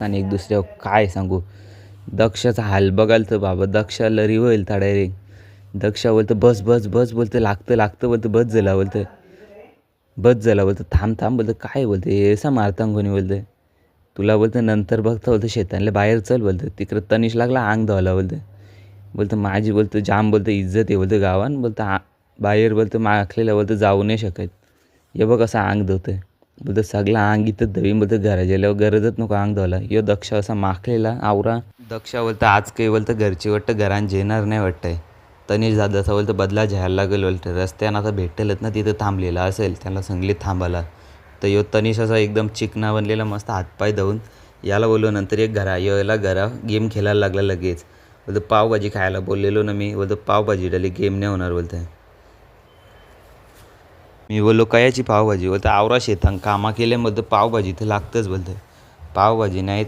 आणि एक दुसऱ्यावर काय सांगू. दक्षाचा हाल बघाल तर बाबा दक्षा लरी होईल था डायरेक्ट. दक्षा बोलतं बस बस बस बोलतं लागतं बोलतं बस झाला बोलतं. बस झाला बोलतं थांब थांब बोलतं काय बोलतं एसा मारता कोणी बोलतं. तुला बोलतं नंतर बघता बोलतं शेतांना बाहेर चल बोलतं तिकडं तनिष लागला अंग धुवायला बोलतं. बोलतं माझी बोलतं जाम बोलतं इज्जत आहे बोलतं गावान बोलतं बाहेर बोलतं माखलेला बोलतं जाऊ नाही शकत. हे बघ असं अंग धुतंय बोलतं सगळं अंग इथं धुईन बोलतं घरा गेल्यावर गरजच नको अंग धुवायला. यो दक्ष असा माखलेला आवरा. दक्षा बोलतं आज काही बोलतं घरची वाटतं घरान जेणार नाही वाटतंय. तनिष दादाचा बोलतं बदला घ्यायला लागेल बोलतं रस्त्यानं आता भेटेलच ना तिथं थांबलेला असेल त्यांना सांगलीत थांबायला. तर यो तनिष असा एकदम चिकना बनलेला मस्त हातपाय धुवून याला बोललो नंतर एक याला गेम खेळायला लागला लगेच. बोलतं पावभाजी खायला बोललेलो ना मी बोलतं पावभाजी डाली गेम नाही होणार बोलतं. मी बोललो कयाची पावभाजी बोलतं आवरा शेतांग कामा केल्यामध्ये पावभाजी तर लागतंच बोलतं. पावभाजी नाही